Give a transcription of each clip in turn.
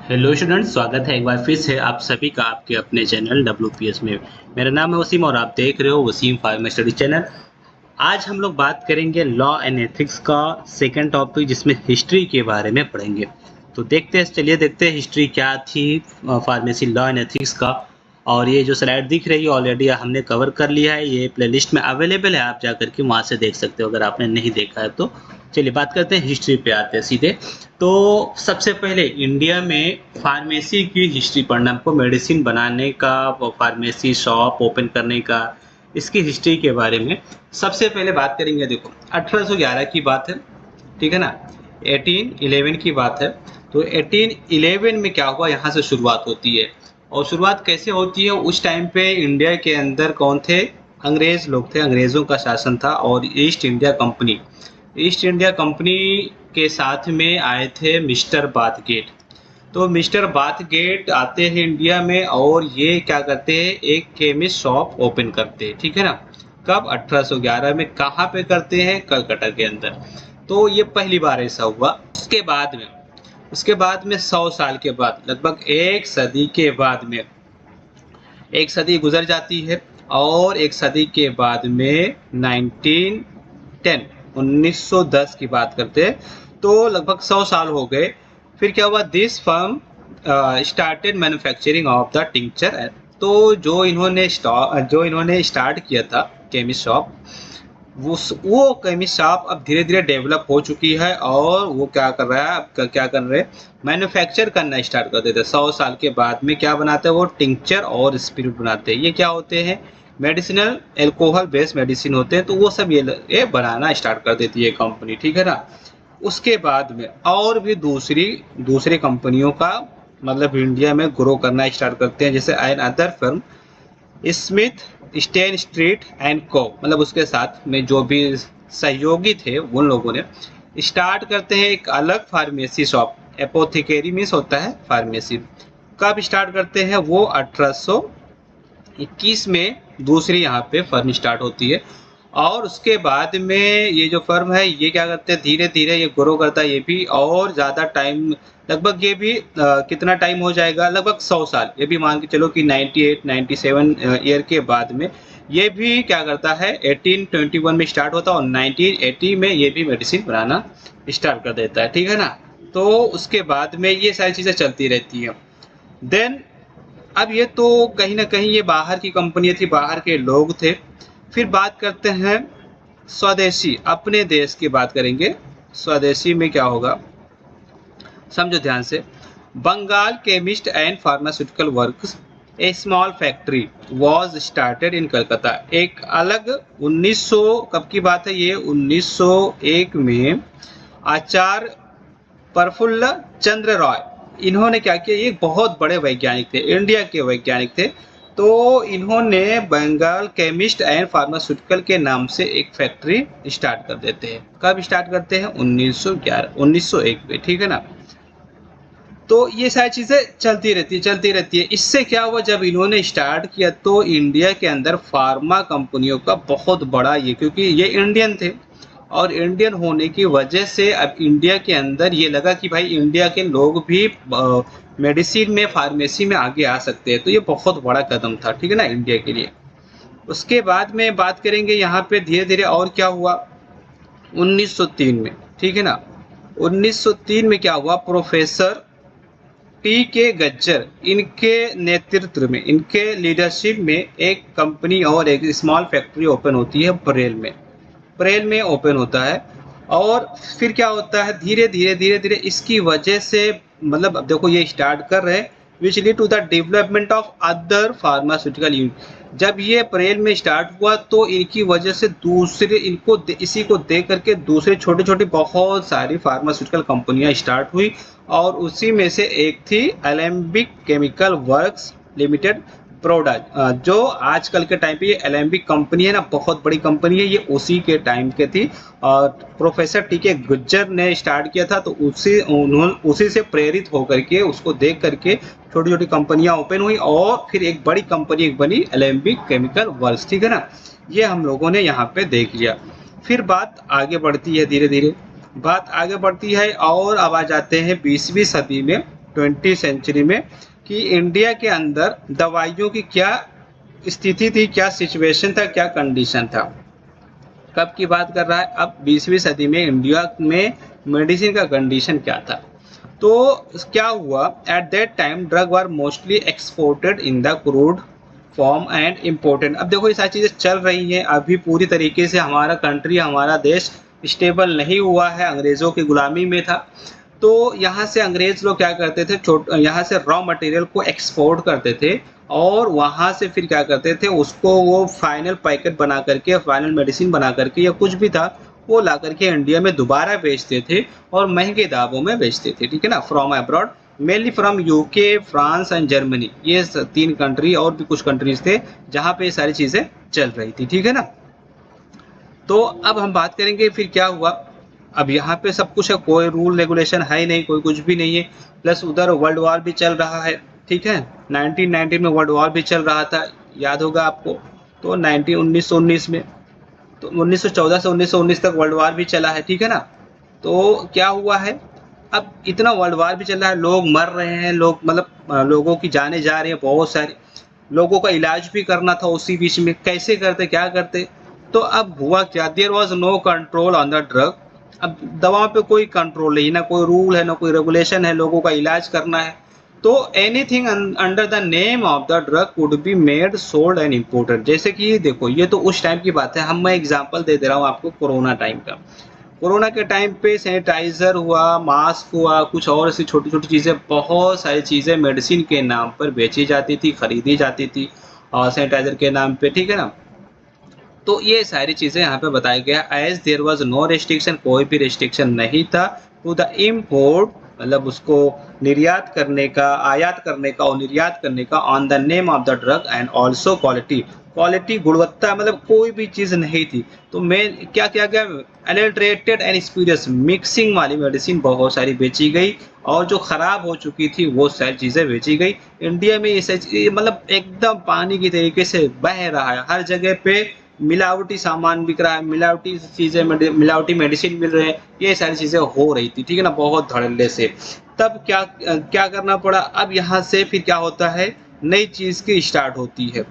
Hello students, स्वागत है एक बार फिर से आप सभी का आपके अपने चैनल WPS में। मेरा नाम है वसीम और आप देख रहे हो वसीम फार्मा स्टडी चैनल। आज हम लोग बात करेंगे लॉ एंड एथिक्स का सेकंड टॉपिक, जिसमें हिस्ट्री के बारे में पढ़ेंगे। तो देखते हैं, चलिए देखते हैं हिस्ट्री क्या थी फार्मेसी लॉ एंड एथिक्स का। और ये जो स्लाइड दिख रही है ऑलरेडी हमने कवर कर लिया है, ये प्लेलिस्ट में अवेलेबल है, आप जाकर के वहाँ से देख सकते हो अगर आपने नहीं देखा है तो। चलिए बात करते हैं, हिस्ट्री पे आते हैं सीधे। तो सबसे पहले इंडिया में फार्मेसी की हिस्ट्री पढ़ना, हमको मेडिसिन बनाने का, फार्मेसी शॉप ओपन करने का, इसकी हिस्ट्री के बारे में सबसे पहले बात करेंगे। देखो 1811 की बात है, ठीक है ना। 1811 की बात है। तो 1811 में क्या हुआ, यहाँ से शुरुआत होती है। और शुरुआत कैसे होती है, उस टाइम पे इंडिया के अंदर कौन थे, अंग्रेज लोग थे, अंग्रेज़ों का शासन था। और ईस्ट इंडिया कंपनी के साथ में आए थे मिस्टर बाथगेट। तो मिस्टर बाथगेट आते हैं इंडिया में और ये क्या करते हैं, एक केमिस्ट शॉप ओपन करते हैं, ठीक है ना। कब, 1811 में। कहाँ पे करते हैं, कलकत्ता के अंदर। तो ये पहली बार ऐसा हुआ। उसके बाद में 100 साल के बाद, लगभग एक सदी के बाद में, एक सदी गुजर जाती है। और एक सदी के बाद में 1910 1910 की बात करते हैं, तो लगभग 100 साल हो गए। फिर क्या हुआ, this firm started manufacturing of the tincture. तो जो इन्होंने स्टार्ट किया था केमिस्ट शॉप, वो केमिस्ट शॉप अब धीरे धीरे डेवलप हो चुकी है। और वो क्या कर रहा है, अब क्या कर रहे हैं, मैन्युफैक्चर करना स्टार्ट कर देते हैं। 100 साल के बाद में क्या बनाते हैं, वो टिंक्चर और स्पिरिट बनाते हैं। ये क्या होते हैं, मेडिसिनल एल्कोहल बेस्ड मेडिसिन होते हैं। तो वो सब ये बनाना स्टार्ट कर देती है कंपनी, ठीक है ना। उसके बाद में और भी दूसरी कंपनियों का मतलब इंडिया में ग्रो करना स्टार्ट करते हैं, जैसे an other firm Smith Stanistreet and Co, मतलब उसके साथ में जो भी सहयोगी थे उन लोगों ने स्टार्ट करते हैं एक अलग फार्मेसी शॉप। एपोथिकेरी मीन्स होता है फार्मेसी। कब स्टार्ट करते हैं, वो 1821 में दूसरी यहाँ पे फर्म स्टार्ट होती है। और उसके बाद में ये जो फर्म है ये क्या करते हैं, धीरे धीरे ये ग्रो करता है, ये भी और ज़्यादा टाइम, लगभग ये भी कितना टाइम हो जाएगा, लगभग 100 साल। ये भी मान के चलो कि 98-97 ईयर के बाद में ये भी क्या करता है, 1821 में स्टार्ट होता है और 1980 में ये भी मेडिसिन बनाना स्टार्ट कर देता है, ठीक है ना। तो उसके बाद में ये सारी चीज़ें चलती रहती हैं। देन अब ये तो कहीं ना कहीं ये बाहर की कंपनी थी, बाहर के लोग थे। फिर बात करते हैं स्वदेशी, अपने देश की बात करेंगे। स्वदेशी में क्या होगा, समझो ध्यान से। Bengal chemist and pharmaceutical works, a small factory was started in Calcutta. एक अलग 1900 कब की बात है, ये 1901 में आचार्य प्रफुल्ल चंद्र रॉय, इन्होंने क्या किया, ये बहुत बड़े वैज्ञानिक थे, इंडिया के वैज्ञानिक थे। तो इन्होंने बंगाल केमिस्ट एंड फार्मास्यूटिकल के नाम से एक फैक्ट्री स्टार्ट कर देते हैं। कब स्टार्ट करते हैं, 1901 में, ठीक है ना। तो ये सारी चीज़ें चलती रहती है। इससे क्या हुआ, जब इन्होंने स्टार्ट किया तो इंडिया के अंदर फार्मा कंपनियों का बहुत बड़ा ये, क्योंकि ये इंडियन थे और इंडियन होने की वजह से अब इंडिया के अंदर ये लगा कि भाई इंडिया के लोग भी मेडिसिन में, फार्मेसी में आगे आ सकते हैं। तो ये बहुत बड़ा कदम था, ठीक है ना, इंडिया के लिए। उसके बाद में बात करेंगे यहाँ पे धीरे धीरे और क्या हुआ, 1903 में, ठीक है ना। 1903 में क्या हुआ, प्रोफेसर के गज्जर, इनके नेतृत्व में, इनके लीडरशिप में एक कंपनी और एक स्मॉल फैक्ट्री ओपन होती है बरेल में ओपन होता है। और फिर क्या होता है, धीरे धीरे इसकी वजह से, मतलब अब देखो ये स्टार्ट कर रहे हैं, which lead to the development of other pharmaceutical unit. जब ये अप्रैल में स्टार्ट हुआ तो इनकी वजह से इसी को देख करके दूसरे छोटे छोटे बहुत सारी फार्मास्यूटिकल कंपनियां स्टार्ट हुई। और उसी में से एक थी Alembic chemical works limited product, जो आजकल के टाइम पे ये एलेम्बिक कंपनी है ना, बहुत बड़ी कंपनी है, ये उसी के टाइम के थी। और प्रोफेसर के गुज्जर ने स्टार्ट किया था, तो उसी से प्रेरित होकर के, उसको देख करके छोटी छोटी कंपनियां ओपन हुई और फिर एक बड़ी कंपनी बनी एलेम्बिक केमिकल वर्क्स, ठीक है ना। ये हम लोगों ने यहाँ पे देख लिया। फिर बात आगे बढ़ती है, धीरे धीरे बात आगे बढ़ती है और अब आ जाते हैं 20वीं सदी में। 20 सेंचुरी में कि इंडिया के अंदर दवाइयों की क्या स्थिति थी, क्या सिचुएशन था, क्या कंडीशन था। कब की बात कर रहा है, अब 20वीं सदी में इंडिया में मेडिसिन का कंडीशन क्या था। तो क्या हुआ, at that time drug were mostly exported in the crude form and imported. अब देखो ये सारी चीज़ें चल रही हैं, अभी पूरी तरीके से हमारा कंट्री, हमारा देश स्टेबल नहीं हुआ है, अंग्रेज़ों की गुलामी में था। तो यहाँ से अंग्रेज़ लोग क्या करते थे, यहाँ से रॉ मटेरियल को एक्सपोर्ट करते थे और वहाँ से फिर क्या करते थे, उसको वो फाइनल पैकेट बना करके, फाइनल मेडिसिन बना करके या कुछ भी था, वो ला करके इंडिया में दोबारा बेचते थे और महंगे दामों में बेचते थे, ठीक है ना, from abroad, mainly from UK, France and Germany. ये 3 कंट्री और भी कुछ कंट्रीज थे जहाँ पे ये सारी चीज़ें चल रही थी, ठीक है ना। तो अब हम बात करेंगे फिर क्या हुआ। अब यहाँ पे सब कुछ है, कोई रूल रेगुलेशन है ही नहीं, कोई कुछ भी नहीं है, प्लस उधर वर्ल्ड वॉर भी चल रहा है, ठीक है। 1919 में वर्ल्ड वॉर भी चल रहा था, याद होगा आपको। तो 1919 में, तो 1914 से 1919 तक वर्ल्ड वॉर भी चला है, ठीक है ना। तो क्या हुआ है, अब इतना वर्ल्ड वॉर भी चल रहा है, लोग मर रहे हैं, लोग मतलब लोगों की जाने जा रही हैं बहुत सारी, लोगों का इलाज भी करना था उसी बीच में, कैसे करते, क्या करते। तो अब हुआ क्या, there was no control on the drug. अब दवाओं पे कोई कंट्रोल नहीं, ना कोई रूल है, ना कोई रेगुलेशन है, लोगों का इलाज करना है। तो anything under the name of the drug could be made, sold and imported. जैसे कि देखो ये तो उस टाइम की बात है, मैं एग्जांपल दे रहा हूँ आपको कोरोना टाइम का। कोरोना के टाइम पे सैनिटाइज़र हुआ, मास्क हुआ, कुछ और ऐसी छोटी-छोटी चीज़ें, बहुत सारी चीज़ें मेडिसिन के नाम पर बेची जाती थी, खरीदी जाती थी और सैनिटाइज़र के नाम पे, ठीक है ना? तो ये सारी चीज़ें यहाँ पे बताया गया, as there was no restriction, कोई भी रिस्ट्रिक्शन नहीं था टू द इम्पोर्ट, मतलब उसको निर्यात करने का, आयात करने का और निर्यात करने का, on the name of the drug and also quality, quality गुणवत्ता, मतलब कोई भी चीज़ नहीं थी। तो मेन क्या किया गया, एडल्ट्रेटेड एंड स्पूरियस, मिक्सिंग वाली मेडिसिन बहुत सारी बेची गई और जो खराब हो चुकी थी वो सारी चीज़ें बेची गई। इंडिया में ये मतलब एकदम पानी की तरीके से बह रहा है, हर जगह पे मिलावटी सामान बिक रहा है, मिलावटी चीज़ें, मिलावटी मेडिसिन मिल रहे हैं, ये सारी चीज़ें हो रही थी, ठीक है ना, बहुत धड़ल्ले से। तब क्या करना पड़ा, अब यहाँ से फिर क्या होता है, नई चीज़ की स्टार्ट होती है,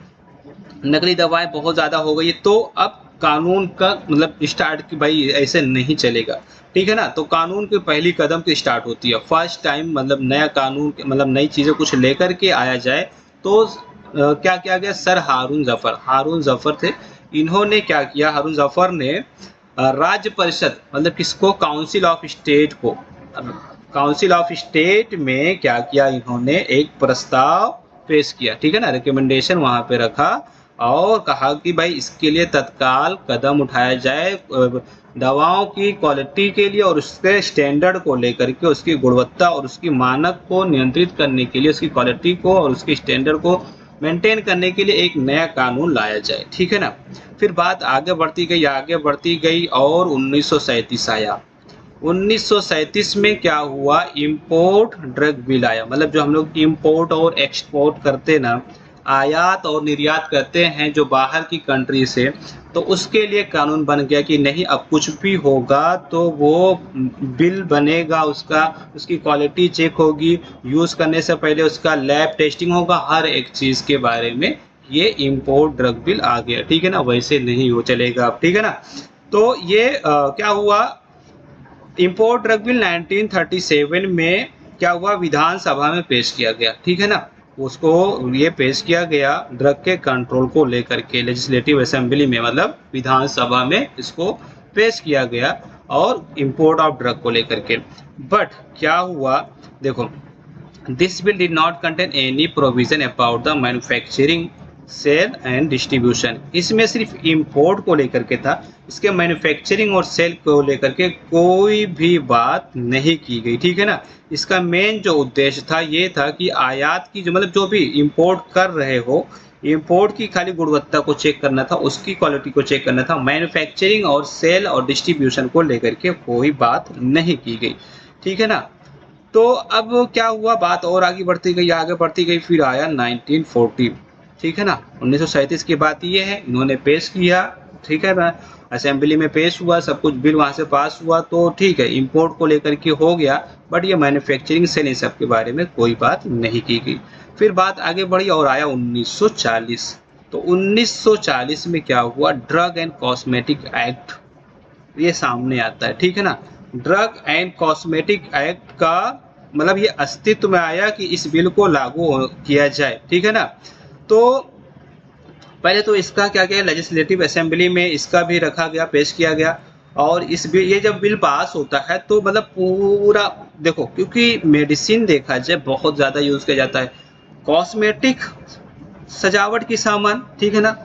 नकली दवाएँ बहुत ज़्यादा हो गई है, तो अब कानून का मतलब स्टार्ट कि भाई ऐसे नहीं चलेगा, ठीक है ना। तो कानून की पहली कदम की स्टार्ट होती है, फर्स्ट टाइम मतलब नया कानून, मतलब नई चीज़ें कुछ लेकर के आया जाए। तो क्या किया गया, सर हारून ज़फ़र थे, इन्होंने क्या किया, हारून ज़फ़र ने राज्य परिषद, मतलब किसको, काउंसिल ऑफ स्टेट को, काउंसिल ऑफ स्टेट में क्या किया, इन्होंने एक प्रस्ताव पेश किया, ठीक है ना, रिकमेंडेशन वहाँ पे रखा और कहा कि भाई इसके लिए तत्काल कदम उठाया जाए, दवाओं की क्वालिटी के लिए और उसके स्टैंडर्ड को लेकर के, उसकी गुणवत्ता और उसकी मानक को नियंत्रित करने के लिए, उसकी क्वालिटी को और उसके स्टैंडर्ड को मेंटेन करने के लिए एक नया कानून लाया जाए, ठीक है ना। फिर बात आगे बढ़ती गई और 1937 आया। 1937 में क्या हुआ, इम्पोर्ट ड्रग बिल आया, मतलब जो हम लोग इम्पोर्ट और एक्सपोर्ट करते ना, आयात और निर्यात करते हैं जो बाहर की कंट्री से, तो उसके लिए कानून बन गया कि नहीं, अब कुछ भी होगा तो वो बिल बनेगा, उसकी क्वालिटी चेक होगी, यूज़ करने से पहले उसका लैब टेस्टिंग होगा, हर एक चीज़ के बारे में ये इम्पोर्ट ड्रग बिल आ गया, ठीक है ना, वैसे नहीं हो चलेगा अब, ठीक है ना। तो ये क्या हुआ, इम्पोर्ट ड्रग बिल 1937 में क्या हुआ, विधानसभा में पेश किया गया, ठीक है ना। उसको ये पेश किया गया ड्रग के कंट्रोल को लेकर के, लेजिस्लेटिव असेंबली में, मतलब विधानसभा में इसको पेश किया गया और इम्पोर्ट ऑफ ड्रग को लेकर के। बट क्या हुआ, देखो, this bill did not contain any provision about the manufacturing, sale and distribution. इसमें सिर्फ इंपोर्ट को लेकर के था, इसके मैन्युफैक्चरिंग और सेल को लेकर के कोई भी बात नहीं की गई, ठीक है ना। इसका मेन जो उद्देश्य था ये था कि आयात की जो, मतलब जो भी इंपोर्ट कर रहे हो, इंपोर्ट की खाली गुणवत्ता को चेक करना था, उसकी क्वालिटी को चेक करना था, मैन्युफैक्चरिंग और सेल और डिस्ट्रीब्यूशन को लेकर के कोई बात नहीं की गई, ठीक है ना। तो अब क्या हुआ, बात और आगे बढ़ती गई, फिर आया 1940, ठीक है ना। 1937 की बात ये है, इन्होंने पेश किया, ठीक है ना, असेंबली में पेश हुआ, सब कुछ बिल वहाँ से पास हुआ, तो ठीक है, इंपोर्ट को लेकर के हो गया। बट ये मैन्युफैक्चरिंग सेल इन सब के बारे में कोई बात नहीं की गई। फिर बात आगे बढ़ी और आया 1940। तो 1940 में क्या हुआ, ड्रग एंड कॉस्मेटिक एक्ट ये सामने आता है, ठीक है ना। ड्रग एंड कॉस्मेटिक एक्ट का मतलब ये अस्तित्व में आया कि इस बिल को लागू किया जाए, ठीक है ना। तो पहले तो इसका क्या क्या लेजिस्लेटिव असेंबली में इसका भी रखा गया, पेश किया गया। और इस बिल, ये जब बिल पास होता है तो मतलब पूरा देखो, क्योंकि मेडिसिन देखा जाए बहुत ज़्यादा यूज़ किया जाता है, कॉस्मेटिक सजावट की सामान, ठीक है ना,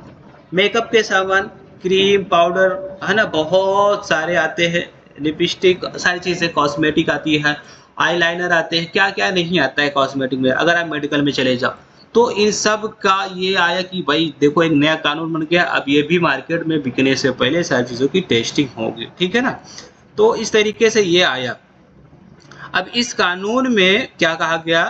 मेकअप के सामान, क्रीम पाउडर, है ना, बहुत सारे आते हैं, लिपस्टिक, सारी चीज़ें कॉस्मेटिक आती है, आईलाइनर आते हैं, क्या क्या नहीं आता है कॉस्मेटिक में, अगर आप मेडिकल में चले जाओ। तो इन सब का ये आया कि भाई देखो एक नया कानून बन गया, अब ये भी मार्केट में बिकने से पहले सारी चीज़ों की टेस्टिंग होगी, ठीक है ना। तो इस तरीके से ये आया। अब इस कानून में क्या कहा गया,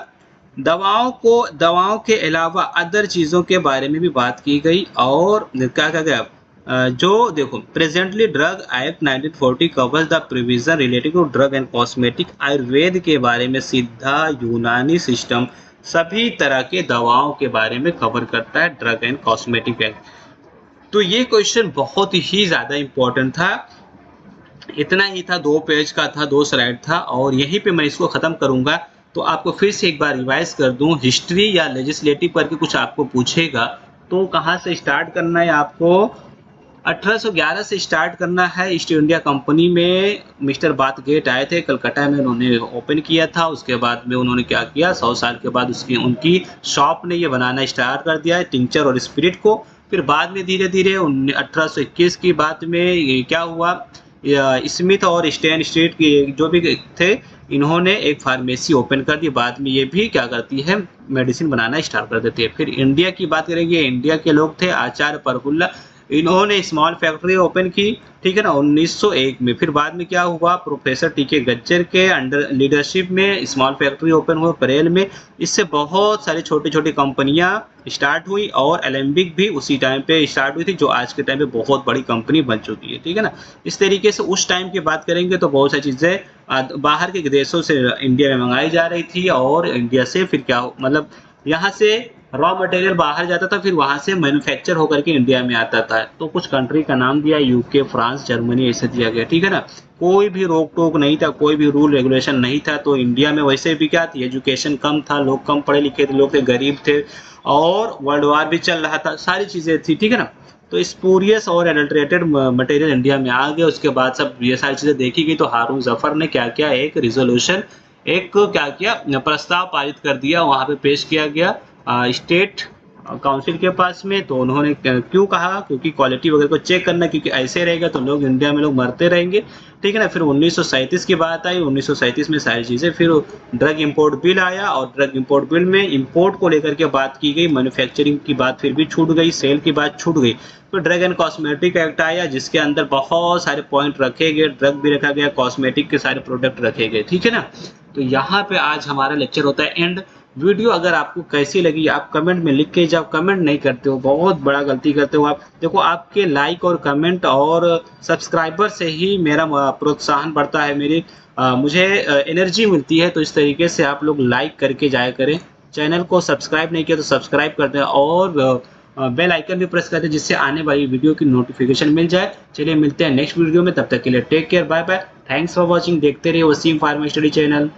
दवाओं के अलावा अदर चीज़ों के बारे में भी बात की गई। और क्या कहा गया, जो देखो presently drug act 1940 covers the provision related to drug and cosmetic, Ayurveda के बारे में, सिद्धा, यूनानी सिस्टम, सभी तरह के दवाओं के बारे में कवर करता है ड्रग एंड कॉस्मेटिक एक्ट। तो ये क्वेश्चन बहुत ही ज़्यादा इम्पोर्टेंट था, इतना ही था, 2 पेज का था, 2 स्लाइड था, और यहीं पे मैं इसको ख़त्म करूँगा। तो आपको फिर से एक बार रिवाइज कर दूँ, हिस्ट्री या लेजिस्लेटिव करके कुछ आपको पूछेगा तो कहाँ से स्टार्ट करना है आपको, 1811 से स्टार्ट करना है। ईस्ट इंडिया कंपनी में मिस्टर बाथगेट आए थे, कलकत्ता में उन्होंने ओपन किया था। उसके बाद में उन्होंने क्या किया, 100 साल के बाद उनकी शॉप ने ये बनाना स्टार्ट कर दिया है, टिंचर और स्पिरिट को। फिर बाद में धीरे धीरे 1821 की बात में ये क्या हुआ, स्मिथ और स्टैन स्ट्रीट के जो भी थे, इन्होंने एक फार्मेसी ओपन कर दी। बाद में ये भी क्या करती है, मेडिसिन बनाना स्टार्ट कर देती है। फिर इंडिया की बात करेंगे, इंडिया के लोग थे आचार्य प्रफुल्ल, इन्होंने स्मॉल फैक्ट्री ओपन की, ठीक है ना, 1901 में। फिर बाद में क्या हुआ, प्रोफेसर टीके गज्जर के अंडर लीडरशिप में स्मॉल फैक्ट्री ओपन हुआ बरेल में। इससे बहुत सारी छोटी छोटी कंपनियां स्टार्ट हुई, और एलेम्बिक भी उसी टाइम पे स्टार्ट हुई थी, जो आज के टाइम पे बहुत बड़ी कंपनी बन चुकी है, ठीक है ना। इस तरीके से उस टाइम की बात करेंगे तो बहुत सारी चीज़ें बाहर के देशों से इंडिया में मंगाई जा रही थी, और इंडिया से फिर क्या मतलब यहाँ से रॉ मटेरियल बाहर जाता था, फिर वहाँ से मैन्युफैक्चर होकर के इंडिया में आता था। तो कुछ कंट्री का नाम दिया, यूके, फ्रांस, जर्मनी, ऐसे दिया गया, ठीक है ना। कोई भी रोक टोक नहीं था, कोई भी रूल रेगुलेशन नहीं था। तो इंडिया में वैसे भी क्या थी, एजुकेशन कम था, लोग कम पढ़े लिखे थे, लोग थे, गरीब थे, और वर्ल्ड वार भी चल रहा था, सारी चीज़ें थी, ठीक है ना। तो स्पूरियस और एडल्ट्रेटेड मटेरियल इंडिया में आ गया। उसके बाद सब ये सारी चीज़ें देखी गई, तो हारून जफर ने क्या किया, एक रिजोल्यूशन, एक क्या किया, प्रस्ताव पारित कर दिया, वहाँ पे पेश किया गया स्टेट काउंसिल के पास में। तो उन्होंने क्यों कहा, क्योंकि क्वालिटी वगैरह को चेक करना, क्योंकि ऐसे रहेगा तो लोग इंडिया में लोग मरते रहेंगे, ठीक है ना। फिर 1937 की बात आई, 1937 में सारी चीज़ें, फिर ड्रग इंपोर्ट बिल आया, और ड्रग इंपोर्ट बिल में इंपोर्ट को लेकर के बात की गई, मैन्युफैक्चरिंग की बात फिर भी छूट गई, सेल की बात छूट गई। फिर ड्रग एंड कॉस्मेटिक एक्ट आया, जिसके अंदर बहुत सारे पॉइंट रखे गए, ड्रग भी रखा गया, कॉस्मेटिक के सारे प्रोडक्ट रखे गए, ठीक है ना। तो यहाँ पे आज हमारा लेक्चर होता है एंड। वीडियो अगर आपको कैसी लगी आप कमेंट में लिख के जाओ, कमेंट नहीं करते हो, बहुत बड़ा गलती करते हो आप। देखो आपके लाइक और कमेंट और सब्सक्राइबर से ही मेरा प्रोत्साहन बढ़ता है, मुझे एनर्जी मिलती है। तो इस तरीके से आप लोग लाइक करके जाया करें, चैनल को सब्सक्राइब नहीं किया तो सब्सक्राइब कर दें, और बेल आइकन भी प्रेस कर दें, जिससे आने वाली वीडियो की नोटिफिकेशन मिल जाए। चलिए मिलते हैं नेक्स्ट वीडियो में, तब तक के लिए take care, bye bye, thanks for watching. देखते रहिए वसीम फार्मा स्टडी चैनल।